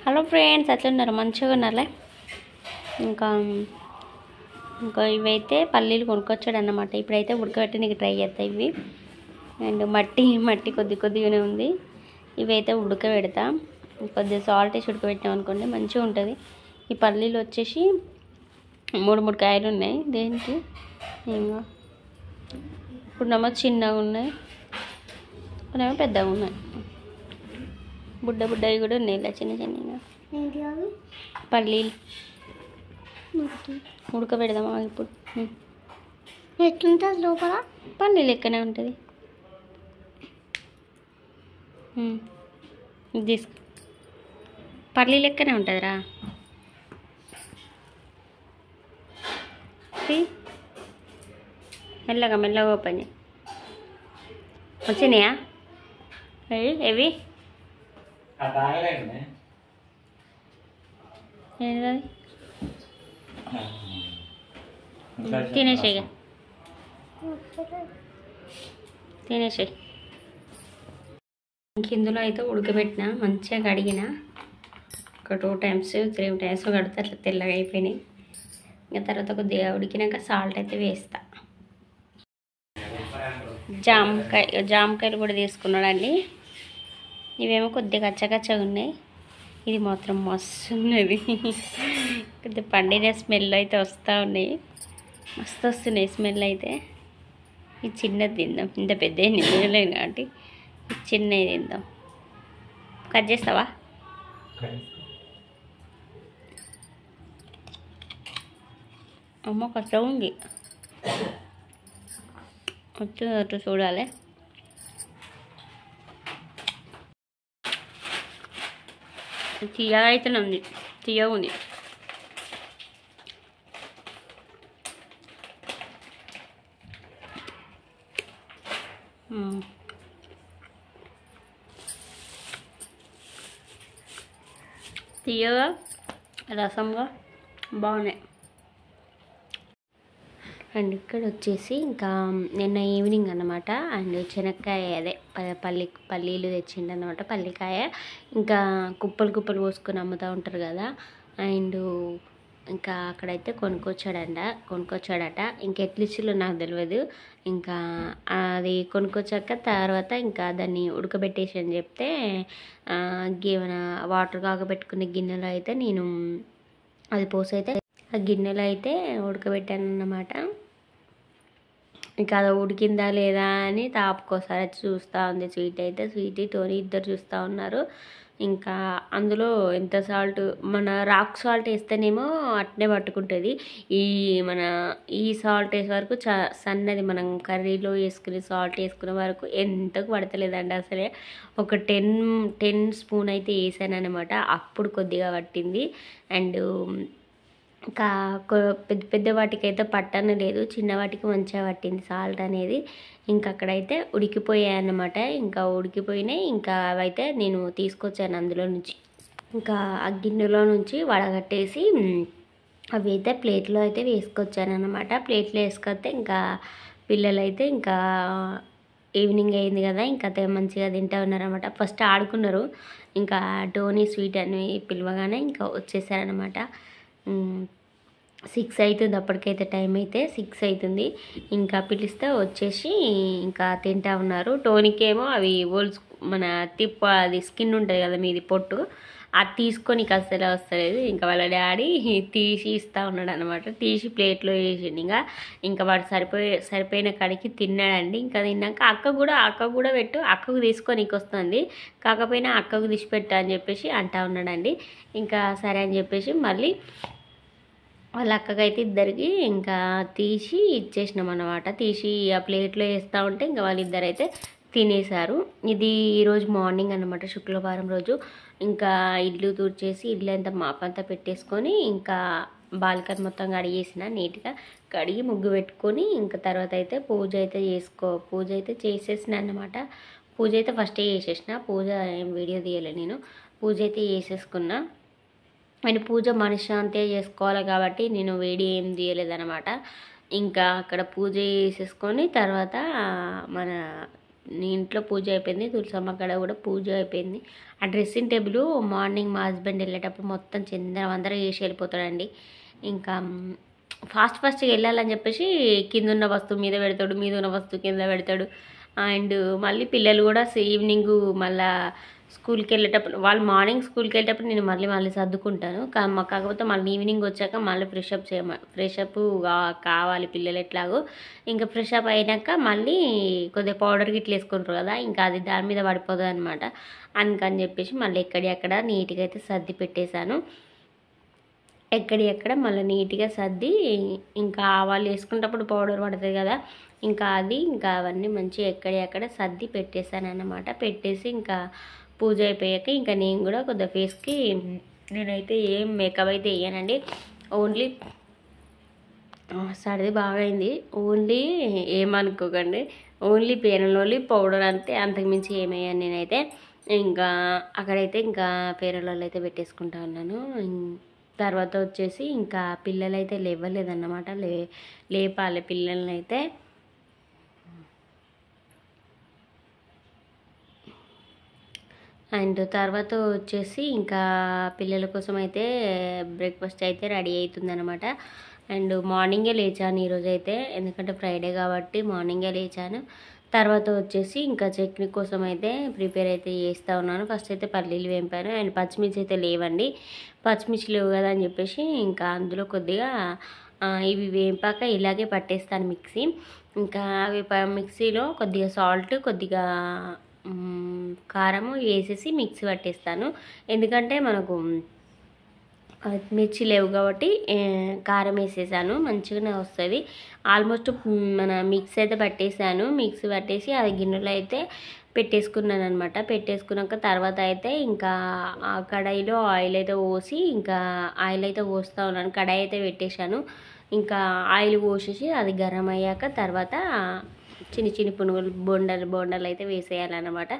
Hello friends, ఎట్లున్నారు? మంచిగా ఉన్నారులే. ఇంకా ఇంకా ఇవైతే పల్లీలు కొనుక్కొచ్చాడు అన్నమాట. ఇప్పుడైతే ఉడకబెట్టడానికి ట్రై చేస్తాయి ఇవి. అండ్ మట్టి కొద్దిగానే ఉంది. ఇవైతే ఉడకబెడతా. కొద్దిగా సాల్ట్ వేసి ఉడకబెట్టాం అనుకోండి మంచిగా ఉంటుంది. ఈ పల్లీలు వచ్చేసి మూడు కాయలు ఉన్నాయి. దేనికి ఇంకా ఇప్పుడునేమో చిన్నగా ఉన్నాయి, ఇప్పుడేమో పెద్దగా ఉన్నాయి. బుడ్డవి కూడా ఉన్నాయి, ఇలా చిన్నగా పల్లీలు ఉడకబెడదామా ఇప్పుడు. ఎట్లుంటుంది లోపల? పల్లీలు లెక్కనే ఉంటుంది. తీసుకో, పల్లీలు లెక్కనే ఉంటుందిరా. మెల్లగా ఓపెన్ చేయి. వచ్చినాయా ఏవి? ఏంటది? తినేసేయి. ఇందులో అయితే ఉడకబెట్టిన, మంచిగా కడిగిన. ఒక 2 times 3 times కడితే అట్లా తెల్లగా అయిపోయినాయి. ఇంకా తర్వాత కొద్దిగా ఉడికినాక సాల్ట్ అయితే వేస్తా. జామకాయలు కూడా తీసుకున్నాడండి. ఇవేమో కొద్దిగా కచ్చగా ఉన్నాయి. ఇది మాత్రం మస్తు ఉన్నది. కొద్దిగా పండిన స్మెల్ అయితే వస్తూ ఉన్నాయి, మస్తు వస్తున్నాయి స్మెల్ అయితే. ఇది చిన్నది తిందాం, ఇంత పెద్ద తినలేను కాబట్టి చిన్నది తిందాం. కట్ చేస్తావా? అమ్మ కష్టం ఉంది, వచ్చి చూడాలి. తీయగా అయితేనే ఉంది, తీయగా ఉంది. తీయగా రసంగా బాగున్నాయి. అండ్ ఇక్కడ వచ్చేసి ఇంకా నిన్న ఈవినింగ్ అన్నమాట. అండ్ శనక్కాయ, అదే పల్లీలు తెచ్చిండు అన్నమాట. పల్లికాయ ఇంకా కుప్పలు పోసుకొని అమ్ముతూ ఉంటారు కదా. అండ్ ఇంకా అక్కడైతే కొనుక్కొచ్చాడట. ఇంకా ఎట్లిచ్చిలో నాకు తెలియదు. ఇంకా అది కొనుక్కొచ్చాక తర్వాత ఇంకా దాన్ని ఉడకబెట్టేసి అని చెప్తే మన వాటర్ కాగబెట్టుకునే గిన్నెలో అయితే నేను అది పోసైతే ఆ గిన్నెలో అయితే ఉడకబెట్టాను అన్నమాట. ఇంకా అది ఉడికిందా లేదా అని తాపుకోసారి చూస్తూ ఉంది. స్వీట్ టోనీ ఇద్దరు చూస్తూ ఉన్నారు. ఇంకా అందులో ఎంత సాల్ట్, మన రాక్ సాల్ట్ వేస్తేనేమో అట్నే పట్టుకుంటుంది. ఈ సాల్ట్ వేసే వరకు సన్నది మనం కర్రీలో వేసుకునే సాల్ట్ వేసుకునే వరకు ఎంతకు పడతలేదండి అసలే. ఒక 10 స్పూన్ అయితే వేసాను అనమాట. అప్పుడు కొద్దిగా పట్టింది. అండ్ ఇంకా పెద్ద వాటికి అయితే పట్టనే లేదు, చిన్న వాటికి మంచిగా పట్టింది సాల్ట్ అనేది. ఇంకా అక్కడైతే ఉడికిపోయాయి అన్నమాట. ఇంకా ఉడికిపోయినాయి. ఇంకా అవైతే నేను తీసుకొచ్చాను అందులో నుంచి. ఇంకా ఆ గిన్నెలో నుంచి వడగట్టేసి అవి అయితే ప్లేట్లో అయితే వేసుకొచ్చాను అనమాట. ప్లేట్లో వేసుకొస్తే ఇంకా పిల్లలైతే ఇంకా ఈవినింగ్ అయింది కదా, ఇంకా మంచిగా తింటూ ఉన్నారనమాట. ఫస్ట్ ఆడుకున్నారు. ఇంకా టోనీ స్వీట్ అని పిలవగానే ఇంకా వచ్చేసారనమాట. 6 అవుతుంది అప్పటికైతే, టైం అయితే 6 అవుతుంది. ఇంకా పిలిస్తే వచ్చేసి ఇంకా తింటా ఉన్నారు. టోనీకేమో అవి మన అది స్కిన్ ఉంటుంది కదా మీది పొట్టు, అది తీసుకొని అసలు వస్తలేదు. ఇంకా వాళ్ళ డాడీ తీసి ఇస్తూ ఉన్నాడు అనమాట. తీసి ప్లేట్లో వేసిండు. ఇంకా వాడు సరిపోయిన కాడికి తిన్నాడండి. ఇంకా తిన్నాక అక్క కూడా పెట్టు, అక్కకు తీసుకొని వస్తుంది, కాకపోయినా అక్కకు తీసి పెట్టు అని చెప్పేసి అంటా ఉన్నాడండి. ఇంకా సరే అని చెప్పేసి మళ్ళీ వాళ్ళ అక్కకైతే ఇద్దరికి ఇంకా తీసి ఇచ్చేసినాం అన్నమాట. తీసి ఆ ప్లేట్లో వేస్తూ ఉంటే ఇంకా వాళ్ళిద్దరైతే తినేశారు. ఇది ఈరోజు మార్నింగ్ అన్నమాట, శుక్రవారం రోజు. ఇంకా ఇల్లు తుడిచేసి ఇల్లు అంతా మాపంతా పెట్టేసుకొని ఇంకా బాల్కనీ మొత్తం కడిగేసిన, నీట్గా కడిగి ముగ్గు పెట్టుకొని ఇంకా తర్వాత అయితే పూజ అయితే చేసేసిన అన్నమాట. పూజ అయితే ఫస్టే చేసేసిన, పూజ ఏం వీడియో తీయలే నేను. పూజ అయితే చేసేసుకున్నా. అండ్ పూజ మనశ్శాంతిగా చేసుకోవాలి కాబట్టి నేను వీడియో ఏం తీయలేదన్నమాట. ఇంకా అక్కడ పూజ చేసేసుకొని తర్వాత మన ఇంట్లో పూజ అయిపోయింది, తులసమ్మ కాడ కూడా పూజ అయిపోయింది. ఆ డ్రెస్సింగ్ టేబుల్ మార్నింగ్ మా హస్బెండ్ వెళ్ళేటప్పుడు మొత్తం చిందరవందర చేసి వెళ్ళిపోతాడండి. ఇంకా ఫాస్ట్గా వెళ్ళాలని చెప్పేసి కింద ఉన్న వస్తువు మీద పెడతాడు, మీద ఉన్న వస్తువు కింద పెడతాడు. అండ్ మళ్ళీ పిల్లలు కూడా ఈవినింగ్ మళ్ళీ స్కూల్కి వెళ్ళేటప్పుడు, వాళ్ళు మార్నింగ్ స్కూల్కి వెళ్ళేటప్పుడు నేను మళ్ళీ సర్దుకుంటాను. కాకపోతే మళ్ళీ ఈవినింగ్ వచ్చాక మళ్ళీ ఫ్రెషప్ కావాలి పిల్లలు ఎట్లాగో. ఇంకా ఫ్రెషప్ అయినాక మళ్ళీ కొద్దిగా పౌడర్ గిట్ల వేసుకుంటారు కదా, ఇంకా అది దాని మీద పడిపోతుంది అనమాట. అందుకని చెప్పేసి మళ్ళీ ఎక్కడెక్కడ నీట్గా అయితే సర్ది పెట్టేశాను. ఎక్కడెక్కడ మళ్ళీ నీట్గా సర్ది, ఇంకా ఆవాలు వేసుకునేటప్పుడు పౌడర్ పడుతుంది కదా, ఇంకా అవన్నీ మంచిగా ఎక్కడెక్కడ సర్ది పెట్టేశాను అన్నమాట. పెట్టేసి ఇంకా పూజ అయిపోయాక ఇంకా నేను కూడా కొద్దిగా ఫేస్కి నేనైతే ఏం మేకప్ అయితే వేయనండి. ఓన్లీ సర్ది బాగైంది, ఓన్లీ ఏమనుకోకండి, ఓన్లీ పేరలోలి పౌడర్ అంతే, అంతకుమించి ఏమయ్యాను నేనైతే. ఇంకా అక్కడైతే ఇంకా పేరలోళ్ళు అయితే పెట్టేసుకుంటా ఉన్నాను. తర్వాత వచ్చేసి ఇంకా పిల్లలైతే లేవలేదన్నమాట, లేపాలి పిల్లల్ని అయితే. అండ్ తర్వాత వచ్చేసి ఇంకా పిల్లల కోసం అయితే బ్రేక్ఫాస్ట్ అయితే రెడీ అవుతుందన్నమాట. అండ్ మార్నింగే లేచాను ఈరోజు అయితే, ఎందుకంటే ఫ్రైడే కాబట్టి మార్నింగే లేచాను. తర్వాత వచ్చేసి ఇంకా చట్నీ కోసం అయితే ప్రిపేర్ అయితే చేస్తూ ఉన్నాను. ఫస్ట్ అయితే పల్లీలు వేంపాను, అండ్ పచ్చిమిర్చి అయితే లేవండి, పచ్చిమిర్చి లేవు కదా అని చెప్పేసి ఇంకా అందులో కొద్దిగా ఇవి వేంపాక ఇలాగే పట్టేస్తాను మిక్సీ. ఇంకా అవి మిక్సీలో కొద్దిగా సాల్ట్, కొద్దిగా కారము వేసేసి మిక్సీ పట్టేస్తాను. ఎందుకంటే మనకు మిర్చి లేవు కాబట్టి కారం వేసేసాను, మంచిగానే వస్తుంది. ఆల్మోస్ట్ మన మిక్స్ అయితే పట్టేసాను. మిక్సీ పట్టేసి అది గిన్నెలో అయితే పెట్టేసుకున్నాను అనమాట. పెట్టేసుకున్నాక తర్వాత అయితే ఇంకా ఆ కడాయిలో ఆయిల్ అయితే పోసి, ఇంకా ఆయిల్ అయితే పోస్తూ ఉన్నాను. కడాయి అయితే పెట్టేశాను, ఇంకా ఆయిల్ పోసేసి అది గరం అయ్యాక తర్వాత చిన్న పునుగులు బోండాలు అయితే వేసేయాలన్నమాట.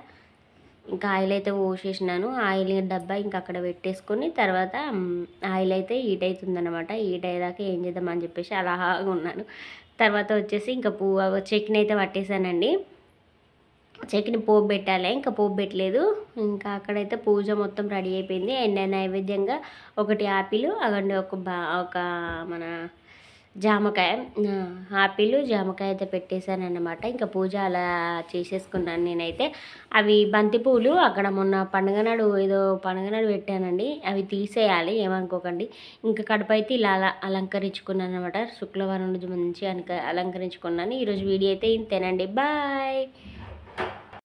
ఇంకా ఆయిల్ అయితే పోసేసినాను. ఆయిల్ డబ్బా ఇంకా అక్కడ పెట్టేసుకొని తర్వాత ఆయిల్ అయితే హీట్ అవుతుందన్నమాట. హీట్ అయ్యేదాకా ఏం చేద్దామని చెప్పేసి అలాగా ఉన్నాను. తర్వాత వచ్చేసి ఇంకా చట్నీ అయితే పట్టేశానండి. చట్నీ పోపు పెట్టాలి, ఇంకా పోపు పెట్టలేదు. ఇంకా అక్కడైతే పూజ మొత్తం రెడీ అయిపోయింది. అండ్ నైవేద్యంగా ఒకటి యాపిల్, అగండి ఒక మన జామకాయ, ఆపిల్ జామకాయ అయితే పెట్టేశాను అన్నమాట. ఇంకా పూజ అలా చేసేసుకున్నాను నేనైతే. అవి బంతి పూలు అక్కడ మొన్న పండుగ నాడు పెట్టానండి, అవి తీసేయాలి ఏమనుకోకండి. ఇంకా కడుపు అయితే ఇలా అలంకరించుకున్నాను అనమాట. శుక్రవారం రోజు మంచిగా అలంకరించుకున్నాను. ఈరోజు వీడియో అయితే ఇంతేనండి, బాయ్.